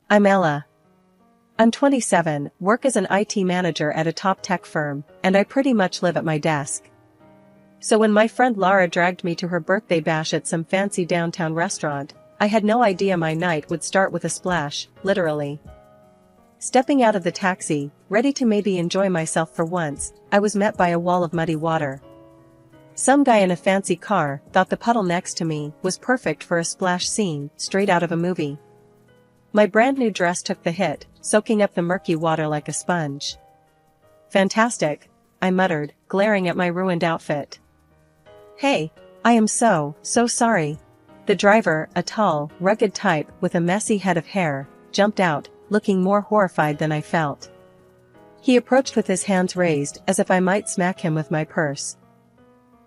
I'm Ella. I'm 27, work as an IT manager at a top tech firm, and I pretty much live at my desk. So when my friend Lara dragged me to her birthday bash at some fancy downtown restaurant, I had no idea my night would start with a splash, literally. Stepping out of the taxi, ready to maybe enjoy myself for once, I was met by a wall of muddy water. Some guy in a fancy car thought the puddle next to me was perfect for a splash scene straight out of a movie. My brand new dress took the hit, soaking up the murky water like a sponge. Fantastic, I muttered, glaring at my ruined outfit. Hey, I am so sorry. The driver, a tall, rugged type with a messy head of hair, jumped out, looking more horrified than I felt. He approached with his hands raised as if I might smack him with my purse.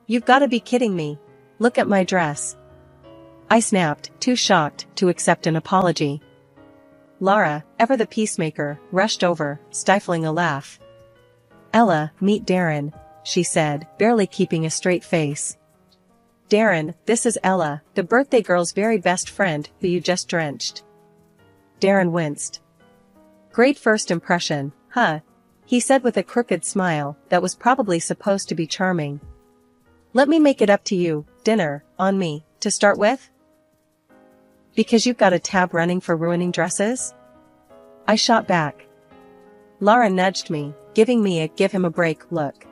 You've gotta be kidding me. Look at my dress. I snapped, too shocked to accept an apology. Lara, ever the peacemaker, rushed over, stifling a laugh. Ella, meet Darren, she said, barely keeping a straight face. Darren, this is Ella, the birthday girl's very best friend who you just drenched. Darren winced. Great first impression, huh? He said with a crooked smile that was probably supposed to be charming. Let me make it up to you, dinner, on me, to start with? Because you've got a tab running for ruining dresses? I shot back. Lara nudged me, giving me a give him a break look.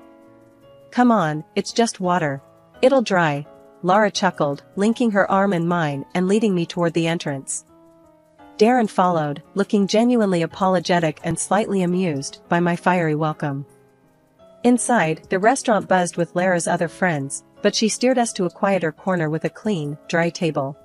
Come on, it's just water. It'll dry. Lara chuckled, linking her arm in mine and leading me toward the entrance. Darren followed, looking genuinely apologetic and slightly amused by my fiery welcome. Inside, the restaurant buzzed with Lara's other friends, but she steered us to a quieter corner with a clean, dry table.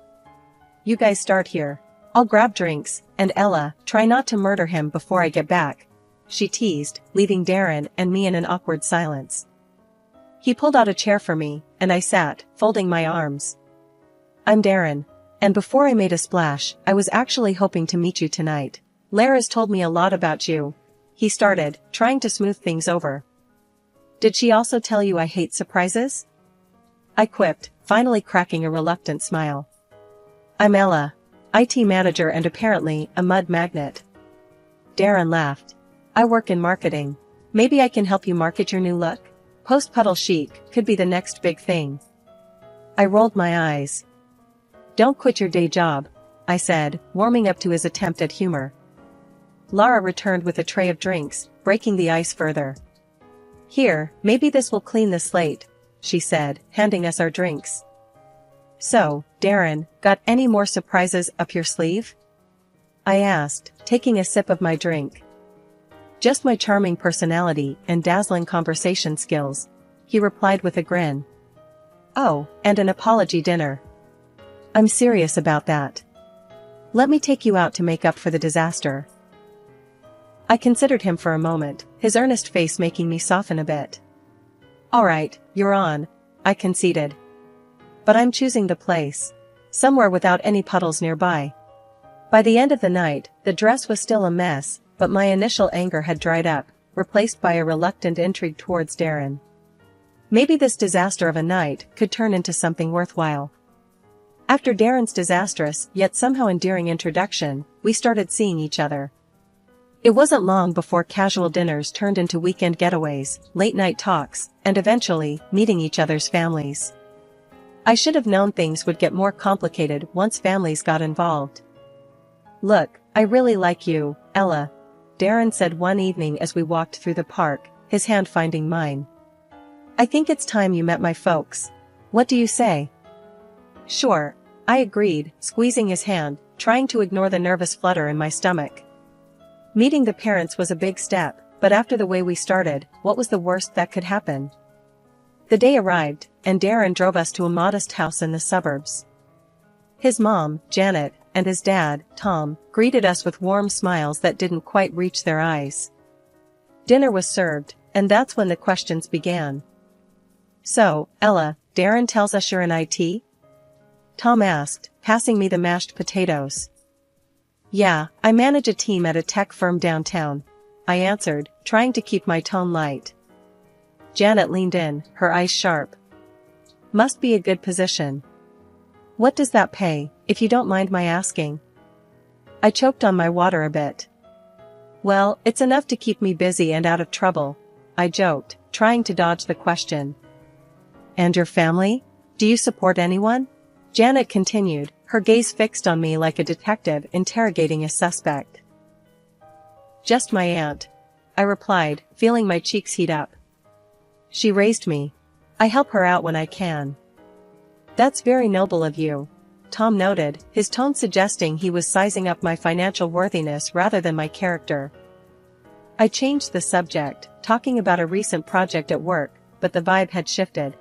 You guys start here. I'll grab drinks, and Ella, try not to murder him before I get back, she teased, leaving Darren and me in an awkward silence. He pulled out a chair for me, and I sat, folding my arms. I'm Darren. And before I made a splash, I was actually hoping to meet you tonight. Lara's told me a lot about you. He started, trying to smooth things over. Did she also tell you I hate surprises? I quipped, finally cracking a reluctant smile. I'm Ella, IT manager and apparently a mud magnet. Darren laughed. I work in marketing. Maybe I can help you market your new look? Post-puddle chic could be the next big thing. I rolled my eyes. Don't quit your day job, I said, warming up to his attempt at humor. Lara returned with a tray of drinks, breaking the ice further. Here, maybe this will clean the slate, she said, handing us our drinks. So, Darren, got any more surprises up your sleeve? I asked, taking a sip of my drink. Just my charming personality and dazzling conversation skills, he replied with a grin. Oh, and an apology dinner. I'm serious about that. Let me take you out to make up for the disaster. I considered him for a moment, his earnest face making me soften a bit. All right, you're on, I conceded. But I'm choosing the place. Somewhere without any puddles nearby. By the end of the night, the dress was still a mess, but my initial anger had dried up, replaced by a reluctant intrigue towards Darren. Maybe this disaster of a night could turn into something worthwhile. After Darren's disastrous yet somehow endearing introduction, we started seeing each other. It wasn't long before casual dinners turned into weekend getaways, late-night talks, and eventually, meeting each other's families. I should have known things would get more complicated once families got involved. Look, I really like you, Ella, Darren said one evening as we walked through the park, his hand finding mine. I think it's time you met my folks. What do you say? Sure, I agreed, squeezing his hand, trying to ignore the nervous flutter in my stomach. Meeting the parents was a big step, but after the way we started, what was the worst that could happen? The day arrived, and Darren drove us to a modest house in the suburbs. His mom, Janet, and his dad, Tom, greeted us with warm smiles that didn't quite reach their eyes. Dinner was served, and that's when the questions began. So, Ella, Darren tells us you're in IT? Tom asked, passing me the mashed potatoes. Yeah, I manage a team at a tech firm downtown, I answered, trying to keep my tone light. Janet leaned in, her eyes sharp. Must be a good position. What does that pay, if you don't mind my asking? I choked on my water a bit. Well, it's enough to keep me busy and out of trouble, I joked, trying to dodge the question. And your family? Do you support anyone? Janet continued, her gaze fixed on me like a detective interrogating a suspect. Just my aunt, I replied, feeling my cheeks heat up. She raised me. I help her out when I can. That's very noble of you, Tom noted, his tone suggesting he was sizing up my financial worthiness rather than my character. I changed the subject, talking about a recent project at work, but the vibe had shifted.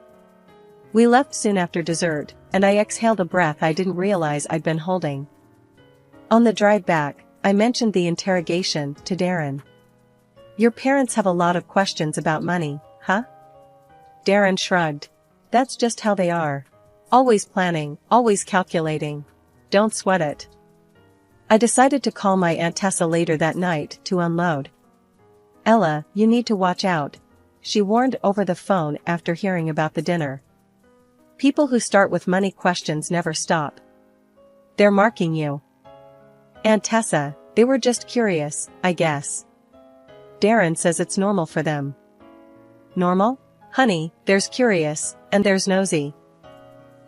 We left soon after dessert, and I exhaled a breath I didn't realize I'd been holding. On the drive back, I mentioned the interrogation to Darren. Your parents have a lot of questions about money, huh? Darren shrugged. That's just how they are. Always planning, always calculating. Don't sweat it. I decided to call my Aunt Tessa later that night to unload. Ella, you need to watch out, she warned over the phone after hearing about the dinner. People who start with money questions never stop. They're marking you. Aunt Tessa, they were just curious, I guess. Darren says it's normal for them. Normal? Honey, there's curious, and there's nosy.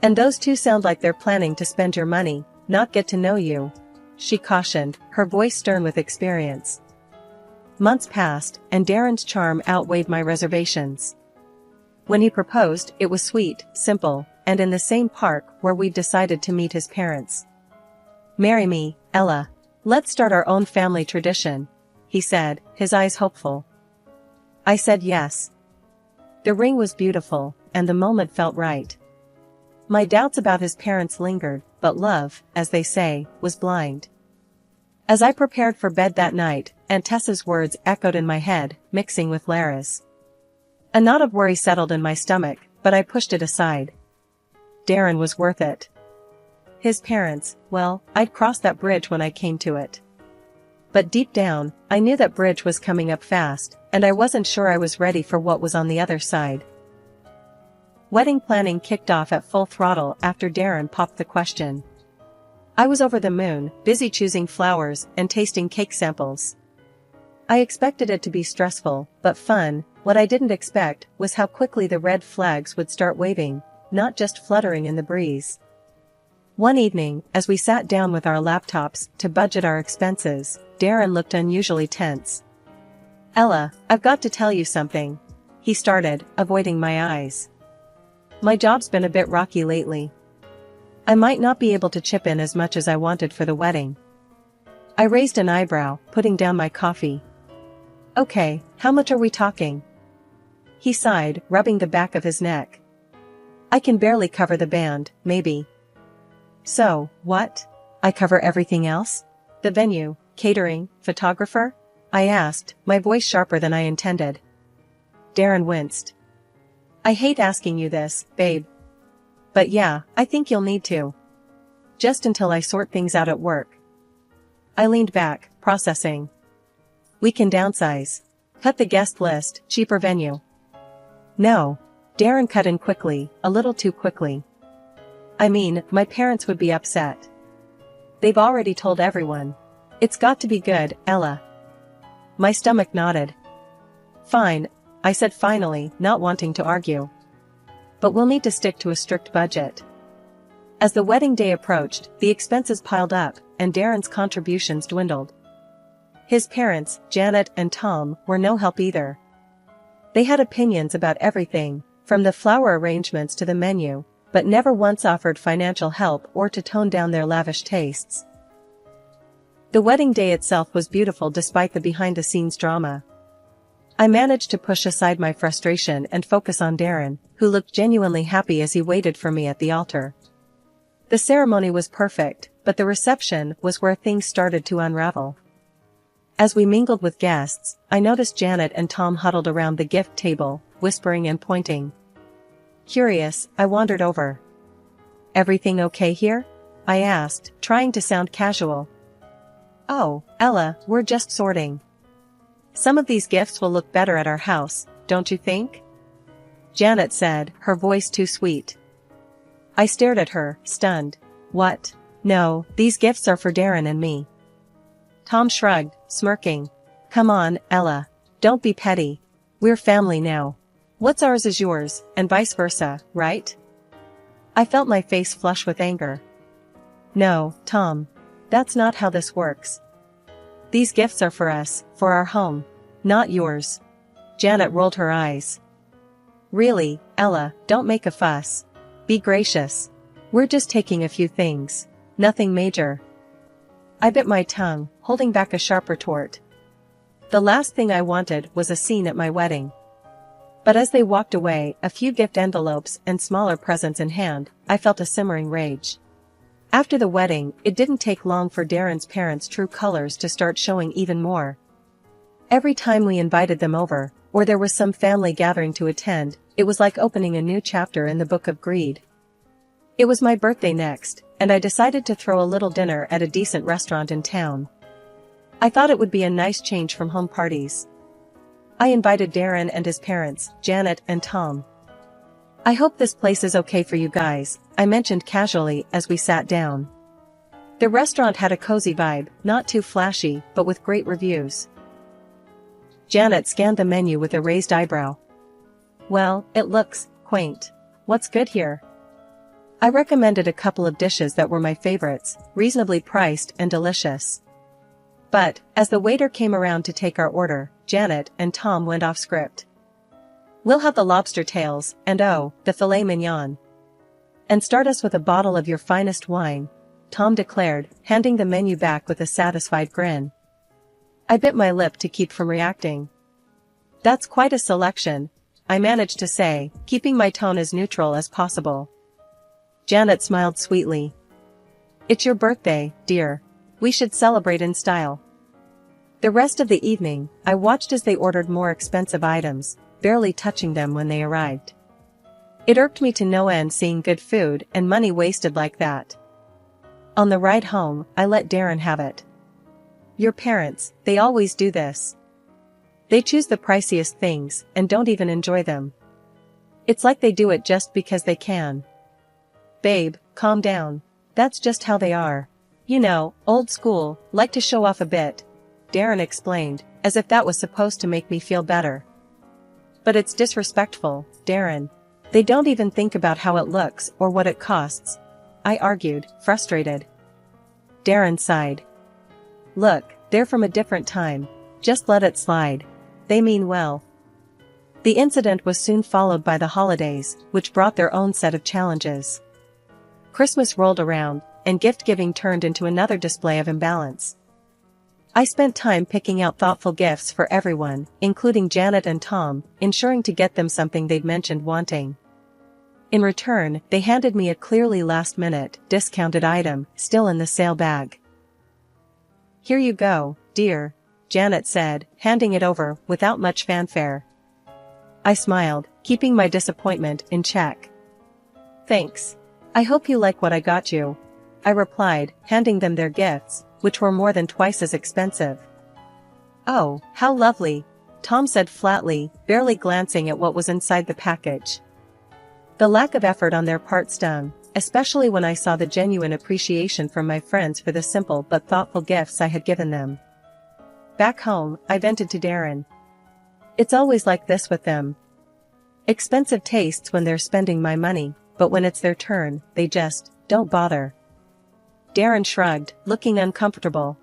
And those two sound like they're planning to spend your money, not get to know you, she cautioned, her voice stern with experience. Months passed, and Darren's charm outweighed my reservations. When he proposed, it was sweet, simple, and in the same park where we'd decided to meet his parents. Marry me, Ella. Let's start our own family tradition, he said, his eyes hopeful. I said yes. The ring was beautiful, and the moment felt right. My doubts about his parents lingered, but love, as they say, was blind. As I prepared for bed that night, Aunt Tessa's words echoed in my head, mixing with Lara's. A knot of worry settled in my stomach, but I pushed it aside. Darren was worth it. His parents, well, I'd cross that bridge when I came to it. But deep down, I knew that bridge was coming up fast, and I wasn't sure I was ready for what was on the other side. Wedding planning kicked off at full throttle after Darren popped the question. I was over the moon, busy choosing flowers and tasting cake samples. I expected it to be stressful, but fun. What I didn't expect was how quickly the red flags would start waving, not just fluttering in the breeze. One evening, as we sat down with our laptops to budget our expenses, Darren looked unusually tense. Ella, I've got to tell you something, he started, avoiding my eyes. My job's been a bit rocky lately. I might not be able to chip in as much as I wanted for the wedding. I raised an eyebrow, putting down my coffee. Okay, how much are we talking? He sighed, rubbing the back of his neck. I can barely cover the band, maybe. So, what? I cover everything else? The venue, catering, photographer? I asked, my voice sharper than I intended. Darren winced. I hate asking you this, babe. But yeah, I think you'll need to. Just until I sort things out at work. I leaned back, processing. We can downsize. Cut the guest list, cheaper venue. No. Darren cut in quickly, a little too quickly. I mean, my parents would be upset. They've already told everyone. It's got to be good, Ella. My stomach nodded. Fine, I said finally, not wanting to argue. But we'll need to stick to a strict budget. As the wedding day approached, the expenses piled up, and Darren's contributions dwindled. His parents, Janet and Tom, were no help either. They had opinions about everything, from the flower arrangements to the menu, but never once offered financial help or to tone down their lavish tastes. The wedding day itself was beautiful despite the behind-the-scenes drama. I managed to push aside my frustration and focus on Darren, who looked genuinely happy as he waited for me at the altar. The ceremony was perfect, but the reception was where things started to unravel. As we mingled with guests, I noticed Janet and Tom huddled around the gift table, whispering and pointing. Curious, I wandered over. Everything okay here? I asked, trying to sound casual. Oh, Ella, we're just sorting. Some of these gifts will look better at our house, don't you think? Janet said, her voice too sweet. I stared at her, stunned. What? No, these gifts are for Darren and me. Tom shrugged, smirking. Come on, Ella. Don't be petty. We're family now. What's ours is yours, and vice versa, right? I felt my face flush with anger. No, Tom. That's not how this works. These gifts are for us, for our home. Not yours. Janet rolled her eyes. Really, Ella, don't make a fuss. Be gracious. We're just taking a few things. Nothing major. I bit my tongue, holding back a sharp retort. The last thing I wanted was a scene at my wedding. But as they walked away, a few gift envelopes and smaller presents in hand, I felt a simmering rage. After the wedding, it didn't take long for Darren's parents' true colors to start showing even more. Every time we invited them over, or there was some family gathering to attend, it was like opening a new chapter in the book of greed. It was my birthday next, and I decided to throw a little dinner at a decent restaurant in town. I thought it would be a nice change from home parties. I invited Darren and his parents, Janet and Tom. I hope this place is okay for you guys, I mentioned casually as we sat down. The restaurant had a cozy vibe, not too flashy, but with great reviews. Janet scanned the menu with a raised eyebrow. Well, it looks quaint. What's good here? I recommended a couple of dishes that were my favorites, reasonably priced and delicious. But, as the waiter came around to take our order, Janet and Tom went off script. We'll have the lobster tails, and oh, the filet mignon. And start us with a bottle of your finest wine, Tom declared, handing the menu back with a satisfied grin. I bit my lip to keep from reacting. That's quite a selection, I managed to say, keeping my tone as neutral as possible. Janet smiled sweetly. It's your birthday, dear. We should celebrate in style. The rest of the evening, I watched as they ordered more expensive items, barely touching them when they arrived. It irked me to no end seeing good food and money wasted like that. On the ride home, I let Darren have it. Your parents, they always do this. They choose the priciest things and don't even enjoy them. It's like they do it just because they can. Babe, calm down. That's just how they are. You know, old school, like to show off a bit, Darren explained, as if that was supposed to make me feel better. But it's disrespectful, Darren. They don't even think about how it looks or what it costs, I argued, frustrated. Darren sighed. Look, they're from a different time. Just let it slide. They mean well. The incident was soon followed by the holidays, which brought their own set of challenges. Christmas rolled around, and gift-giving turned into another display of imbalance. I spent time picking out thoughtful gifts for everyone, including Janet and Tom, ensuring to get them something they'd mentioned wanting. In return, they handed me a clearly last-minute, discounted item, still in the sale bag. Here you go, dear, Janet said, handing it over without much fanfare. I smiled, keeping my disappointment in check. Thanks. I hope you like what I got you, I replied, handing them their gifts, which were more than twice as expensive. Oh, how lovely, Tom said flatly, barely glancing at what was inside the package. The lack of effort on their part stung, especially when I saw the genuine appreciation from my friends for the simple but thoughtful gifts I had given them. Back home, I vented to Darren. It's always like this with them. Expensive tastes when they're spending my money, but when it's their turn, they just don't bother. Darren shrugged, looking uncomfortable.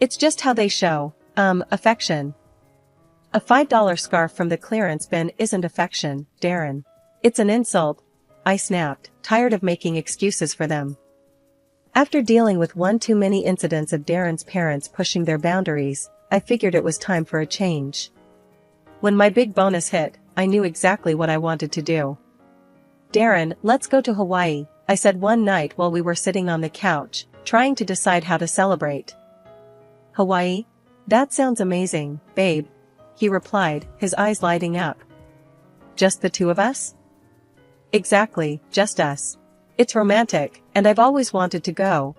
It's just how they show, affection. A $5 scarf from the clearance bin isn't affection, Darren. It's an insult, I snapped, tired of making excuses for them. After dealing with one too many incidents of Darren's parents pushing their boundaries, I figured it was time for a change. When my big bonus hit, I knew exactly what I wanted to do. Darren, let's go to Hawaii, I said one night while we were sitting on the couch, trying to decide how to celebrate. Hawaii? That sounds amazing, babe, he replied, his eyes lighting up. Just the two of us? Exactly, just us. It's romantic, and I've always wanted to go,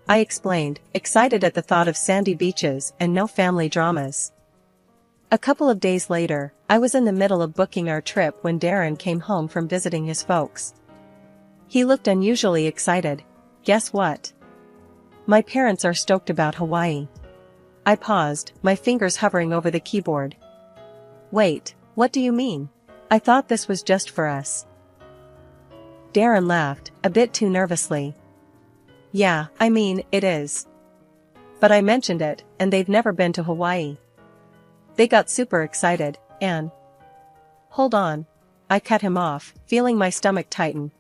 I explained, excited at the thought of sandy beaches and no family dramas. A couple of days later, I was in the middle of booking our trip when Darren came home from visiting his folks. He looked unusually excited. Guess what? My parents are stoked about Hawaii. I paused, my fingers hovering over the keyboard. Wait, what do you mean? I thought this was just for us. Darren laughed, a bit too nervously. Yeah, I mean, it is. But I mentioned it, and they've never been to Hawaii. They got super excited, and... Hold on. I cut him off, feeling my stomach tighten.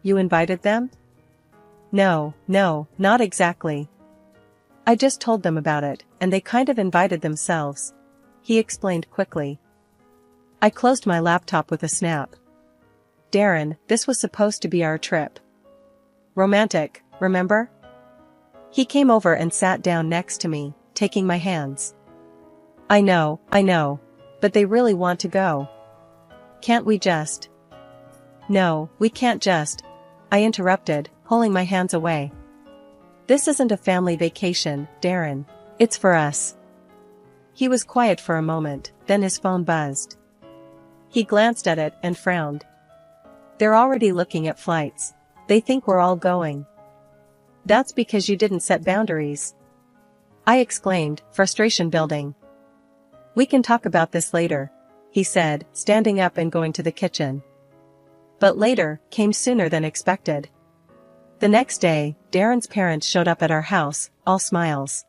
You invited them? No, not exactly. I just told them about it, and they kind of invited themselves. He explained quickly. I closed my laptop with a snap. Darren, this was supposed to be our trip. Romantic, remember? He came over and sat down next to me, taking my hands. I know, but they really want to go. Can't we just? No, we can't just. I interrupted, pulling my hands away. This isn't a family vacation, Darren. It's for us. He was quiet for a moment, then his phone buzzed. He glanced at it and frowned. They're already looking at flights. They think we're all going. That's because you didn't set boundaries. I exclaimed, frustration building. We can talk about this later, he said, standing up and going to the kitchen. But later came sooner than expected. The next day, Darren's parents showed up at our house, all smiles.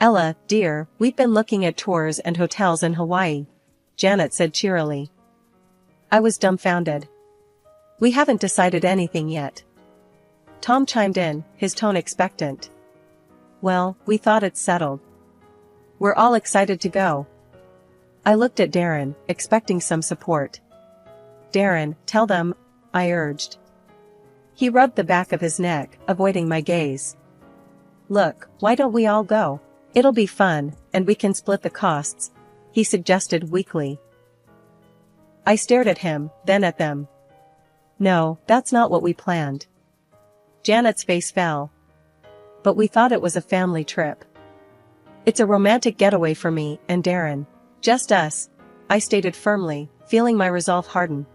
Ella, dear, we've been looking at tours and hotels in Hawaii, Janet said cheerily. I was dumbfounded. We haven't decided anything yet. Tom chimed in, his tone expectant. Well, we thought it's settled. We're all excited to go. I looked at Darren, expecting some support. Darren, tell them, I urged. He rubbed the back of his neck, avoiding my gaze. Look, why don't we all go? It'll be fun, and we can split the costs, he suggested weakly. I stared at him, then at them. No, that's not what we planned. Janet's face fell. But we thought it was a family trip. It's a romantic getaway for me and Darren. Just us, I stated firmly, feeling my resolve harden.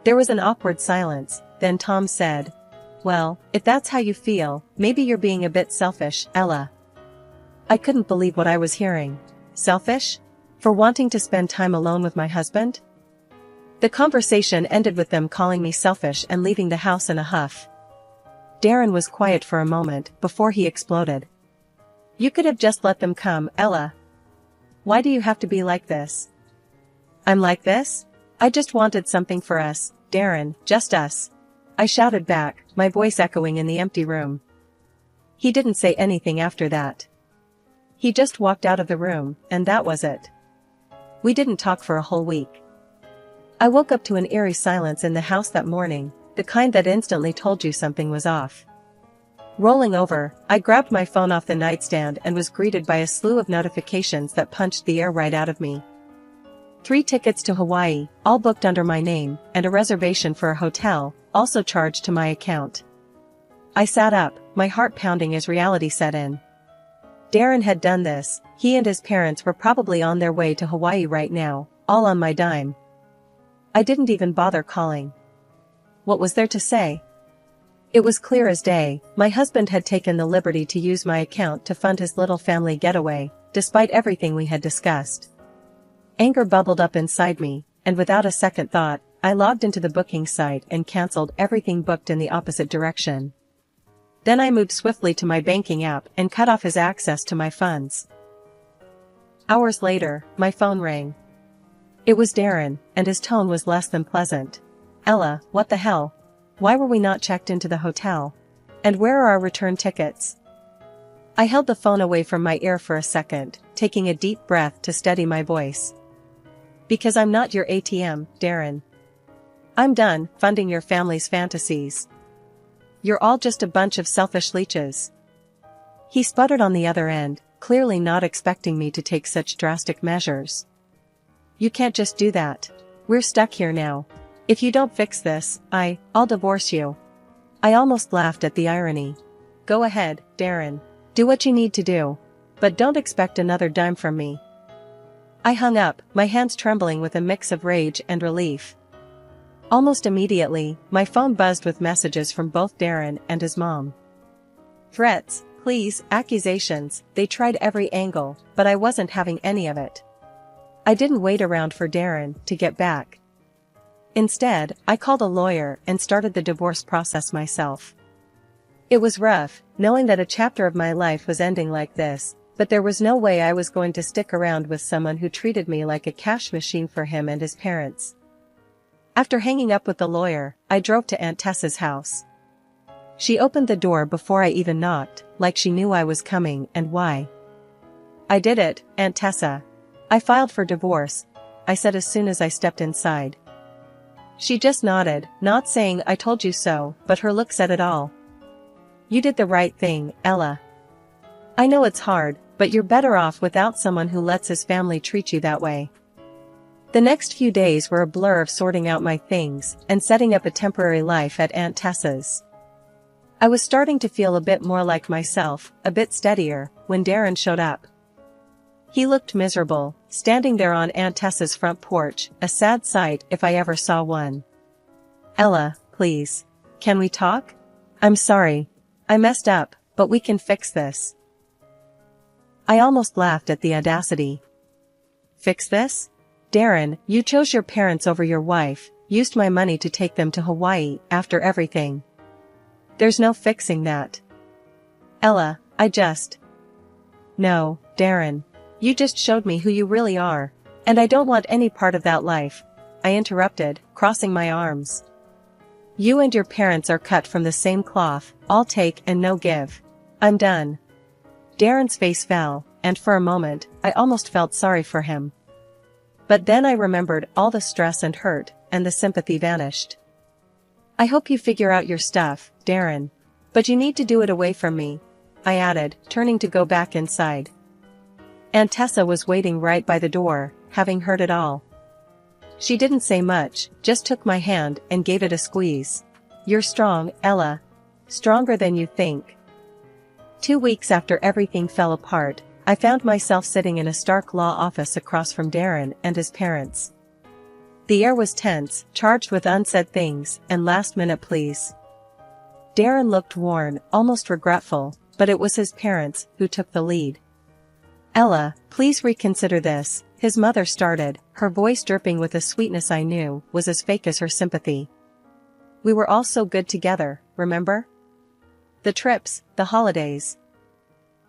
There was an awkward silence, then Tom said, well, if that's how you feel, maybe you're being a bit selfish, Ella. I couldn't believe what I was hearing. Selfish? For wanting to spend time alone with my husband? The conversation ended with them calling me selfish and leaving the house in a huff. Darren was quiet for a moment before he exploded. You could have just let them come, Ella. Why do you have to be like this? I'm like this? I just wanted something for us, Darren, just us. I shouted back, my voice echoing in the empty room. He didn't say anything after that. He just walked out of the room, and that was it. We didn't talk for a whole week. I woke up to an eerie silence in the house that morning, the kind that instantly told you something was off. Rolling over, I grabbed my phone off the nightstand and was greeted by a slew of notifications that punched the air right out of me. 3 tickets to Hawaii, all booked under my name, and a reservation for a hotel, also charged to my account. I sat up, my heart pounding as reality set in. Darren had done this, he and his parents were probably on their way to Hawaii right now, all on my dime. I didn't even bother calling. What was there to say? It was clear as day, my husband had taken the liberty to use my account to fund his little family getaway, despite everything we had discussed. Anger bubbled up inside me, and without a second thought, I logged into the booking site and canceled everything booked in the opposite direction. Then I moved swiftly to my banking app and cut off his access to my funds. Hours later, my phone rang. It was Darren, and his tone was less than pleasant. Ella, what the hell? Why were we not checked into the hotel? And where are our return tickets? I held the phone away from my ear for a second, taking a deep breath to steady my voice. Because I'm not your ATM, Darren. I'm done funding your family's fantasies. You're all just a bunch of selfish leeches. He sputtered on the other end, clearly not expecting me to take such drastic measures. You can't just do that. We're stuck here now. If you don't fix this, I'll divorce you. I almost laughed at the irony. Go ahead, Darren. Do what you need to do. But don't expect another dime from me. I hung up, my hands trembling with a mix of rage and relief. Almost immediately, my phone buzzed with messages from both Darren and his mom. Threats, pleas, accusations, they tried every angle, but I wasn't having any of it. I didn't wait around for Darren to get back. Instead, I called a lawyer and started the divorce process myself. It was rough, knowing that a chapter of my life was ending like this, but there was no way I was going to stick around with someone who treated me like a cash machine for him and his parents. After hanging up with the lawyer, I drove to Aunt Tessa's house. She opened the door before I even knocked, like she knew I was coming and why. "I did it, Aunt Tessa. I filed for divorce," I said as soon as I stepped inside. She just nodded, not saying "I told you so," but her look said it all. "You did the right thing, Ella. I know it's hard, but you're better off without someone who lets his family treat you that way." The next few days were a blur of sorting out my things and setting up a temporary life at Aunt Tessa's. I was starting to feel a bit more like myself, a bit steadier, when Darren showed up. He looked miserable, standing there on Aunt Tessa's front porch, a sad sight if I ever saw one. "Ella, please. Can we talk? I'm sorry. I messed up, but we can fix this." I almost laughed at the audacity. "Fix this? Darren, you chose your parents over your wife, used my money to take them to Hawaii after everything. There's no fixing that. Ella, No, Darren. You just showed me who you really are, and I don't want any part of that life," I interrupted, crossing my arms. "You and your parents are cut from the same cloth, all take and no give. I'm done." Darren's face fell, and for a moment, I almost felt sorry for him. But then I remembered all the stress and hurt, and the sympathy vanished. "I hope you figure out your stuff, Darren. But you need to do it away from me," I added, turning to go back inside. Aunt Tessa was waiting right by the door, having heard it all. She didn't say much, just took my hand and gave it a squeeze. "You're strong, Ella. Stronger than you think." 2 weeks after everything fell apart, I found myself sitting in a Stark law office across from Darren and his parents. The air was tense, charged with unsaid things and last-minute pleas. Darren looked worn, almost regretful, but it was his parents who took the lead. "Ella, please reconsider this," his mother started, her voice dripping with a sweetness I knew was as fake as her sympathy. "We were all so good together, remember? The trips, the holidays."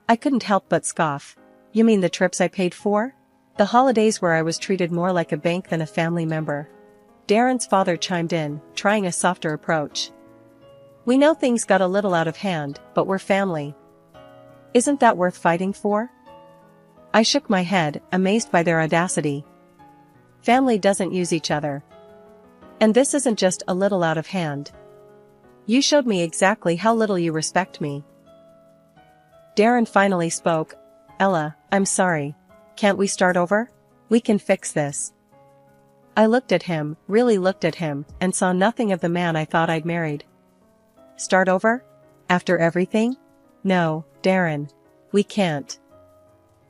I couldn't help but scoff. "You mean the trips I paid for? The holidays where I was treated more like a bank than a family member?" Darren's father chimed in, trying a softer approach. "We know things got a little out of hand, but we're family. Isn't that worth fighting for?" I shook my head, amazed by their audacity. Family doesn't use each other. And this isn't just a little out of hand. You showed me exactly how little you respect me. Darren finally spoke. "Ella, I'm sorry. Can't we start over? We can fix this." I looked at him, really looked at him, and saw nothing of the man I thought I'd married. "Start over? After everything? No, Darren. We can't."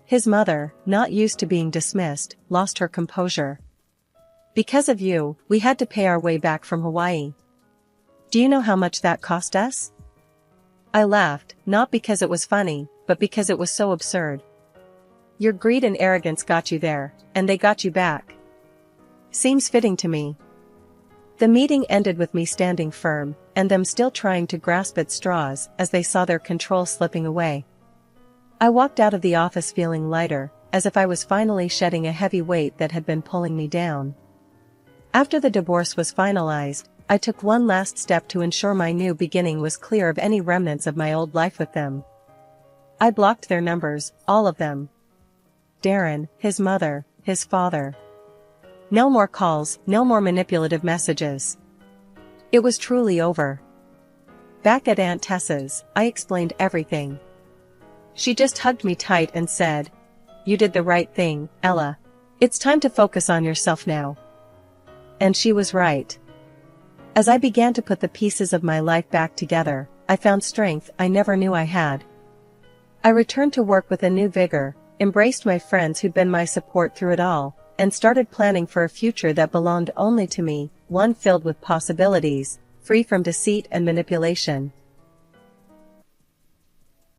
His mother, not used to being dismissed, lost her composure. "Because of you, we had to pay our way back from Hawaii. Do you know how much that cost us?" I laughed, not because it was funny, but because it was so absurd. "Your greed and arrogance got you there, and they got you back. Seems fitting to me." The meeting ended with me standing firm, and them still trying to grasp at straws as they saw their control slipping away. I walked out of the office feeling lighter, as if I was finally shedding a heavy weight that had been pulling me down. After the divorce was finalized, I took one last step to ensure my new beginning was clear of any remnants of my old life with them. I blocked their numbers, all of them. Darren, his mother, his father. No more calls, no more manipulative messages. It was truly over. Back at Aunt Tessa's, I explained everything. She just hugged me tight and said, "You did the right thing, Ella. It's time to focus on yourself now." And she was right. As I began to put the pieces of my life back together, I found strength I never knew I had. I returned to work with a new vigor, embraced my friends who'd been my support through it all, and started planning for a future that belonged only to me, one filled with possibilities, free from deceit and manipulation.